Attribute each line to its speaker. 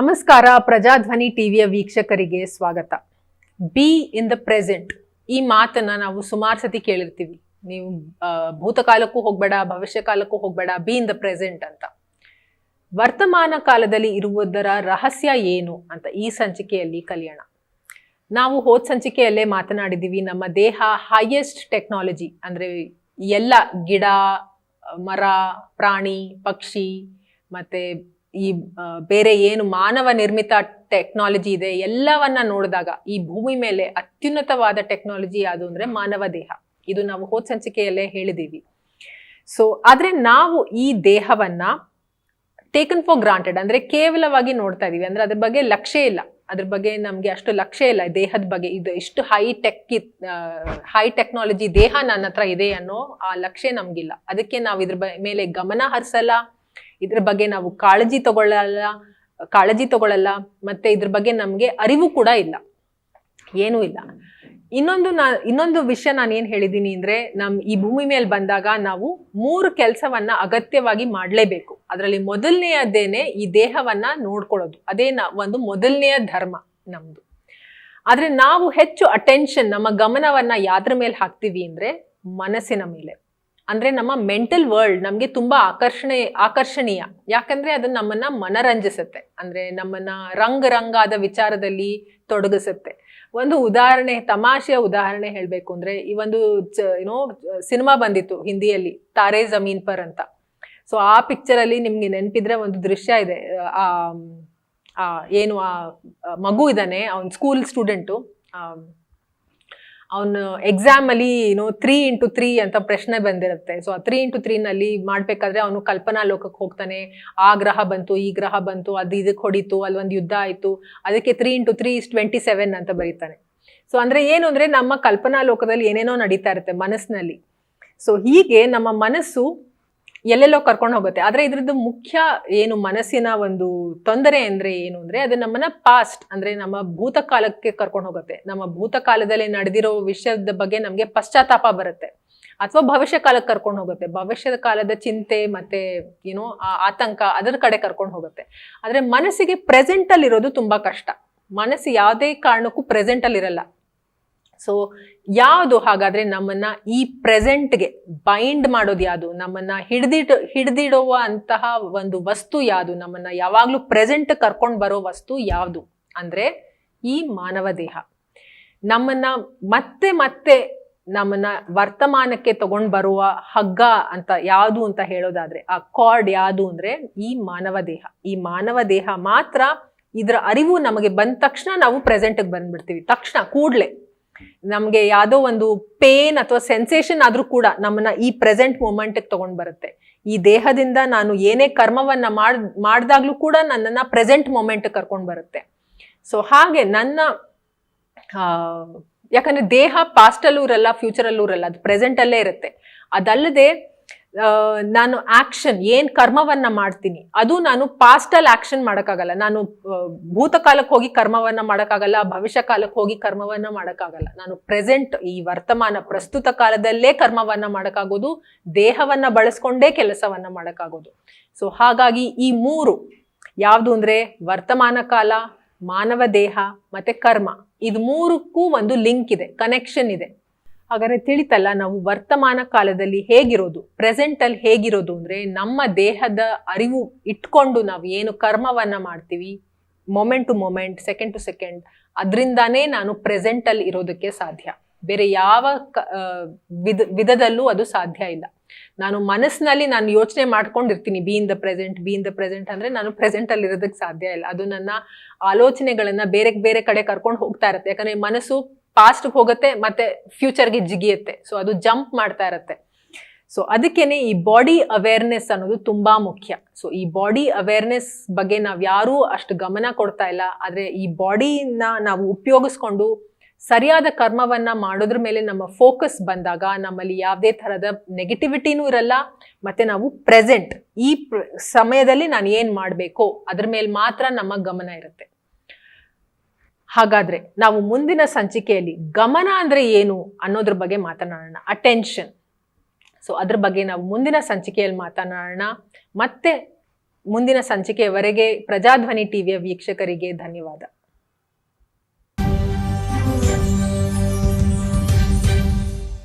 Speaker 1: ನಮಸ್ಕಾರ. ಪ್ರಜಾಧ್ವನಿ ಟಿವಿಯ ವೀಕ್ಷಕರಿಗೆ ಸ್ವಾಗತ. ಬಿ ಇನ್ ದ ಪ್ರೆಸೆಂಟ್ ಈ ಮಾತನ್ನ ನಾವು ಸುಮಾರು ಸತಿ ಕೇಳಿರ್ತೀವಿ. ನೀವು ಭೂತಕಾಲಕ್ಕೂ ಹೋಗ್ಬೇಡ, ಭವಿಷ್ಯ ಕಾಲಕ್ಕೂ ಹೋಗ್ಬೇಡ, ಬಿ ಇನ್ ದ ಪ್ರೆಸೆಂಟ್ ಅಂತ. ವರ್ತಮಾನ ಕಾಲದಲ್ಲಿ ಇರುವುದರ ರಹಸ್ಯ ಏನು ಅಂತ ಈ ಸಂಚಿಕೆಯಲ್ಲಿ ಕಲಿಯೋಣ. ನಾವು ಹೋದ ಸಂಚಿಕೆಯಲ್ಲೇ ಮಾತನಾಡಿದ್ದೀವಿ, ನಮ್ಮ ದೇಹ ಹೈಯೆಸ್ಟ್ ಟೆಕ್ನಾಲಜಿ ಅಂದ್ರೆ ಎಲ್ಲ ಗಿಡ, ಮರ, ಪ್ರಾಣಿ, ಪಕ್ಷಿ ಮತ್ತೆ ಈ ಬೇರೆ ಏನು ಮಾನವ ನಿರ್ಮಿತ ಟೆಕ್ನಾಲಜಿ ಇದೆ ಎಲ್ಲವನ್ನ ನೋಡಿದಾಗ ಈ ಭೂಮಿ ಮೇಲೆ ಅತ್ಯುನ್ನತವಾದ ಟೆಕ್ನಾಲಜಿ ಯಾವುದು ಅಂದ್ರೆ ಮಾನವ ದೇಹ. ಇದು ನಾವು ಹೋದ ಸಂಚಿಕೆಯಲ್ಲೇ ಹೇಳಿದೀವಿ. ಸೊ ಆದ್ರೆ ನಾವು ಈ ದೇಹವನ್ನ ಟೇಕನ್ ಫಾರ್ ಗ್ರಾಂಟೆಡ್ ಅಂದ್ರೆ ಕೇವಲವಾಗಿ ನೋಡ್ತಾ ಇದೀವಿ. ಅಂದ್ರೆ ಅದ್ರ ಬಗ್ಗೆ ಲಕ್ಷ್ಯ ಇಲ್ಲ, ಅದ್ರ ಬಗ್ಗೆ ನಮ್ಗೆ ಅಷ್ಟು ಲಕ್ಷ್ಯ ಇಲ್ಲ. ದೇಹದ ಬಗ್ಗೆ ಇದು ಇಷ್ಟು ಹೈ ಟೆಕ್ನಾಲಜಿ ದೇಹ ನನ್ನ ಹತ್ರ ಇದೆ ಅನ್ನೋ ಆ ಲಕ್ಷ್ಯ ನಮ್ಗಿಲ್ಲ. ಅದಕ್ಕೆ ನಾವು ಇದ್ರ ಮೇಲೆ ಗಮನ ಹರಿಸಲ್ಲ, ಇದ್ರ ಬಗ್ಗೆ ನಾವು ಕಾಳಜಿ ತಗೊಳ್ಳಲ್ಲ ಮತ್ತೆ ಇದ್ರ ಬಗ್ಗೆ ನಮ್ಗೆ ಅರಿವು ಕೂಡ ಇಲ್ಲ, ಏನೂ ಇಲ್ಲ. ಇನ್ನೊಂದು ವಿಷಯ ನಾನು ಏನ್ ಹೇಳಿದೀನಿ ಅಂದ್ರೆ, ಈ ಭೂಮಿ ಮೇಲೆ ಬಂದಾಗ ನಾವು 3 ಕೆಲಸವನ್ನ ಅಗತ್ಯವಾಗಿ ಮಾಡ್ಲೇಬೇಕು. ಅದರಲ್ಲಿ ಮೊದಲನೆಯದೇನೆ ಈ ದೇಹವನ್ನ ನೋಡ್ಕೊಳ್ಳೋದು. ಅದೇ ಒಂದು ಮೊದಲನೆಯ ಧರ್ಮ ನಮ್ದು. ಆದ್ರೆ ನಾವು ಹೆಚ್ಚು ಅಟೆನ್ಷನ್, ನಮ್ಮ ಗಮನವನ್ನ ಯಾದ್ರ ಮೇಲೆ ಹಾಕ್ತೀವಿ ಅಂದ್ರೆ ಮನಸ್ಸಿನ ಮೇಲೆ. ಅಂದ್ರೆ ನಮ್ಮ ಮೆಂಟಲ್ ವರ್ಲ್ಡ್ ನಮ್ಗೆ ತುಂಬಾ ಆಕರ್ಷಣೀಯ. ಯಾಕಂದ್ರೆ ಅದು ನಮ್ಮನ್ನ ಮನರಂಜಿಸುತ್ತೆ, ಅಂದ್ರೆ ನಮ್ಮನ್ನ ರಂಗಾದ ವಿಚಾರದಲ್ಲಿ ತೊಡಗಿಸುತ್ತೆ. ಒಂದು ಉದಾಹರಣೆ, ತಮಾಷೆಯ ಉದಾಹರಣೆ ಹೇಳ್ಬೇಕು ಅಂದ್ರೆ, ಈ ಒಂದು ಸಿನಿಮಾ ಬಂದಿತ್ತು ಹಿಂದಿಯಲ್ಲಿ, ತಾರೇ ಜಮೀನ್ ಪರ್ ಅಂತ. ಸೊ ಆ ಪಿಕ್ಚರ್ ಅಲ್ಲಿ ನಿಮ್ಗೆ ನೆನಪಿದ್ರೆ ಒಂದು ದೃಶ್ಯ ಇದೆ. ಏನು ಆ ಮಗು ಇದ್ದಾನೆ, ಅವ್ನ್ ಸ್ಕೂಲ್ ಸ್ಟೂಡೆಂಟು. ಅವನು ಎಕ್ಸಾಮ್ ಅಲ್ಲಿ 3x3 ಅಂತ ಪ್ರಶ್ನೆ ಬಂದಿರುತ್ತೆ. ಸೊ ಆ 3x3 ನಲ್ಲಿ ಮಾಡ್ಬೇಕಾದ್ರೆ ಅವನು ಕಲ್ಪನಾ ಲೋಕಕ್ಕೆ ಹೋಗ್ತಾನೆ. ಆ ಗ್ರಹ ಬಂತು, ಈ ಗ್ರಹ ಬಂತು, ಅದು ಇದಕ್ಕೆ ಹೊಡಿತು, ಅಲ್ಲಿ ಒಂದು ಯುದ್ಧ ಆಯ್ತು, ಅದಕ್ಕೆ 3x3 = 27 ಅಂತ ಬರೀತಾನೆ. ಸೊ ಅಂದ್ರೆ ಏನು ಅಂದ್ರೆ, ನಮ್ಮ ಕಲ್ಪನಾ ಲೋಕದಲ್ಲಿ ಏನೇನೋ ನಡೀತಾ ಇರುತ್ತೆ ಮನಸ್ಸಿನಲ್ಲಿ. ಸೊ ಹೀಗೆ ನಮ್ಮ ಮನಸ್ಸು ಎಲ್ಲೆಲ್ಲೋ ಕರ್ಕೊಂಡು ಹೋಗುತ್ತೆ. ಆದ್ರೆ ಇದ್ರದ್ದು ಮುಖ್ಯ ಏನು ಮನಸ್ಸಿನ ಒಂದು ತೊಂದರೆ ಅಂದ್ರೆ ಏನು ಅಂದ್ರೆ, ಅದು ನಮ್ಮನ್ನ ಪಾಸ್ಟ್ ಅಂದ್ರೆ ನಮ್ಮ ಭೂತಕಾಲಕ್ಕೆ ಕರ್ಕೊಂಡು ಹೋಗುತ್ತೆ. ನಮ್ಮ ಭೂತಕಾಲದಲ್ಲಿ ನಡೆದಿರೋ ವಿಷಯದ ಬಗ್ಗೆ ನಮ್ಗೆ ಪಶ್ಚಾತ್ತಾಪ ಬರುತ್ತೆ, ಅಥವಾ ಭವಿಷ್ಯ ಕಾಲಕ್ಕೆ ಕರ್ಕೊಂಡು ಹೋಗುತ್ತೆ. ಭವಿಷ್ಯದ ಕಾಲದ ಚಿಂತೆ ಮತ್ತೆ ಆತಂಕ ಅದರ ಕಡೆ ಕರ್ಕೊಂಡು ಹೋಗುತ್ತೆ. ಆದ್ರೆ ಮನಸ್ಸಿಗೆ ಪ್ರೆಸೆಂಟ್ ಅಲ್ಲಿ ಇರೋದು ತುಂಬಾ ಕಷ್ಟ. ಮನಸ್ಸು ಯಾವುದೇ ಕಾರಣಕ್ಕೂ ಪ್ರೆಸೆಂಟ್ ಅಲ್ಲಿ ಇರಲ್ಲ. ಸೊ ಯಾವುದು ಹಾಗಾದ್ರೆ ನಮ್ಮನ್ನ ಈ ಪ್ರೆಸೆಂಟ್ಗೆ ಬೈಂಡ್ ಮಾಡೋದು ಯಾವುದು, ನಮ್ಮನ್ನ ಹಿಡಿದಿಡುವ ಅಂತಹ ಒಂದು ವಸ್ತು ಯಾವುದು, ನಮ್ಮನ್ನ ಯಾವಾಗ್ಲೂ ಪ್ರೆಸೆಂಟ್ ಕರ್ಕೊಂಡು ಬರೋ ವಸ್ತು ಯಾವುದು ಅಂದ್ರೆ ಈ ಮಾನವ ದೇಹ. ನಮ್ಮನ್ನ ಮತ್ತೆ ನಮ್ಮನ್ನ ವರ್ತಮಾನಕ್ಕೆ ತಗೊಂಡ್ ಬರುವ ಹಗ್ಗ ಅಂತ ಯಾವುದು ಅಂತ ಹೇಳೋದಾದ್ರೆ, ಆ ಕಾರ್ಡ್ ಯಾವುದು ಅಂದ್ರೆ ಈ ಮಾನವ ದೇಹ. ಈ ಮಾನವ ದೇಹ ಮಾತ್ರ ಇದ್ರ ಅರಿವು ನಮಗೆ ಬಂದ ತಕ್ಷಣ ನಾವು ಪ್ರೆಸೆಂಟ್ಗೆ ಬಂದ್ಬಿಡ್ತೀವಿ. ತಕ್ಷಣ ಕೂಡ್ಲೆ ನಮ್ಗೆ ಯಾವುದೋ ಒಂದು ಪೇನ್ ಅಥವಾ ಸೆನ್ಸೇಷನ್ ಆದ್ರೂ ಕೂಡ ನಮ್ಮನ್ನ ಈ ಪ್ರೆಸೆಂಟ್ ಮೂಮೆಂಟ್ಗೆ ತಗೊಂಡ್ ಬರುತ್ತೆ. ಈ ದೇಹದಿಂದ ನಾನು ಏನೇ ಕರ್ಮವನ್ನ ಮಾಡ್ದಾಗ್ಲೂ ಕೂಡ ನನ್ನನ್ನ ಪ್ರೆಸೆಂಟ್ ಮೂಮೆಂಟ್ ಕರ್ಕೊಂಡ್ ಬರುತ್ತೆ. ಸೊ ಹಾಗೆ ಯಾಕಂದ್ರೆ ದೇಹ ಪಾಸ್ಟ್ ಅಲ್ಲೂ ಇರಲ್ಲ, ಫ್ಯೂಚರ್ ಅಲ್ಲೂ ಇರಲ್ಲ, ಅದು ಪ್ರೆಸೆಂಟ್ ಅಲ್ಲೇ ಇರುತ್ತೆ. ಅದಲ್ಲದೆ ನಾನು ಆಕ್ಷನ್ ಏನ್ ಕರ್ಮವನ್ನ ಮಾಡ್ತೀನಿ ಅದು ನಾನು ಪಾಸ್ಟ್ ಅಲ್ಲಿ ಆಕ್ಷನ್ ಮಾಡಕ್ಕಾಗಲ್ಲ. ನಾನು ಭೂತಕಾಲಕ್ಕೆ ಹೋಗಿ ಕರ್ಮವನ್ನ ಮಾಡಕ್ಕಾಗಲ್ಲ, ಭವಿಷ್ಯ ಕಾಲಕ್ಕೆ ಹೋಗಿ ಕರ್ಮವನ್ನ ಮಾಡಕ್ಕಾಗಲ್ಲ. ನಾನು ಪ್ರೆಸೆಂಟ್ ಈ ವರ್ತಮಾನ ಪ್ರಸ್ತುತ ಕಾಲದಲ್ಲೇ ಕರ್ಮವನ್ನ ಮಾಡಕ್ಕಾಗೋದು, ದೇಹವನ್ನ ಬಳಸ್ಕೊಂಡೇ ಕೆಲಸವನ್ನ ಮಾಡಕ್ಕಾಗೋದು. ಸೊ ಹಾಗಾಗಿ ಈ 3 ಯಾವುದು ಅಂದ್ರೆ ವರ್ತಮಾನ ಕಾಲ, ಮಾನವ ದೇಹ ಮತ್ತೆ ಕರ್ಮ, ಇದು 3ಕ್ಕೂ ಒಂದು ಲಿಂಕ್ ಇದೆ, ಕನೆಕ್ಷನ್ ಇದೆ. ಹಾಗಾದ್ರೆ ತಿಳಿತಲ್ಲ, ನಾವು ವರ್ತಮಾನ ಕಾಲದಲ್ಲಿ ಹೇಗಿರೋದು, ಪ್ರೆಸೆಂಟ್ ಅಲ್ಲಿ ಹೇಗಿರೋದು ಅಂದ್ರೆ, ನಮ್ಮ ದೇಹದ ಅರಿವು ಇಟ್ಕೊಂಡು ನಾವು ಏನು ಕರ್ಮವನ್ನ ಮಾಡ್ತೀವಿ moment to moment, second to second, ಅದರಿಂದಾನೇ ನಾನು ಪ್ರೆಸೆಂಟ್ ಅಲ್ಲಿ ಇರೋದಕ್ಕೆ ಸಾಧ್ಯ. ಬೇರೆ ಯಾವ ವಿಧದಲ್ಲೂ ಅದು ಸಾಧ್ಯ ಇಲ್ಲ. ನಾನು ಮನಸ್ಸಿನಲ್ಲಿ ನಾನು ಯೋಚನೆ ಮಾಡ್ಕೊಂಡಿರ್ತೀನಿ ಬಿ ಇನ್ ದ ಪ್ರೆಸೆಂಟ್ ಅಂದ್ರೆ ನಾನು ಪ್ರೆಸೆಂಟ್ ಅಲ್ಲಿ ಇರೋದಕ್ಕೆ ಸಾಧ್ಯ ಇಲ್ಲ. ಅದು ನನ್ನ ಆಲೋಚನೆಗಳನ್ನ ಬೇರೆ ಕಡೆ ಕರ್ಕೊಂಡು ಹೋಗ್ತಾ ಇರುತ್ತೆ. ಯಾಕಂದ್ರೆ ಮನಸ್ಸು ಪಾಸ್ಟ್ ಹೋಗುತ್ತೆ ಮತ್ತೆ ಫ್ಯೂಚರ್ಗೆ ಜಿಗಿಯುತ್ತೆ. ಸೊ ಅದು ಜಂಪ್ ಮಾಡ್ತಾ ಇರುತ್ತೆ. ಸೊ ಅದಕ್ಕೇನೆ ಈ ಬಾಡಿ ಅವೇರ್ನೆಸ್ ಅನ್ನೋದು ತುಂಬಾ ಮುಖ್ಯ. ಸೊ ಈ ಬಾಡಿ ಅವೇರ್ನೆಸ್ ಬಗ್ಗೆ ನಾವ್ ಯಾರೂ ಅಷ್ಟು ಗಮನ ಕೊಡ್ತಾ ಇಲ್ಲ. ಆದ್ರೆ ಈ ಬಾಡಿನ ನಾವು ಉಪಯೋಗಿಸ್ಕೊಂಡು ಸರಿಯಾದ ಕರ್ಮವನ್ನ ಮಾಡೋದ್ರ ಮೇಲೆ ನಮ್ಮ ಫೋಕಸ್ ಬಂದಾಗ ನಮ್ಮಲ್ಲಿ ಯಾವುದೇ ತರಹದ ನೆಗೆಟಿವಿಟಿನೂ ಇರಲ್ಲ, ಮತ್ತೆ ನಾವು ಪ್ರೆಸೆಂಟ್ ಈ ಸಮಯದಲ್ಲಿ ನಾನು ಏನ್ ಮಾಡ್ಬೇಕೋ ಅದ್ರ ಮೇಲೆ ಮಾತ್ರ ನಮ್ಮ ಗಮನ ಇರುತ್ತೆ. ಹಾಗಾದ್ರೆ ನಾವು ಮುಂದಿನ ಸಂಚಿಕೆಯಲ್ಲಿ ಗಮನ ಅಂದ್ರೆ ಏನು ಅನ್ನೋದ್ರ ಬಗ್ಗೆ ಮಾತನಾಡೋಣ, ಅಟೆನ್ಷನ್. ಸೊ ಅದ್ರ ಬಗ್ಗೆ ನಾವು ಮುಂದಿನ ಸಂಚಿಕೆಯಲ್ಲಿ ಮಾತನಾಡೋಣ. ಮತ್ತೆ ಮುಂದಿನ ಸಂಚಿಕೆಯವರೆಗೆ ಪ್ರಜಾಧ್ವನಿ ಟಿವಿಯ ವೀಕ್ಷಕರಿಗೆ ಧನ್ಯವಾದ.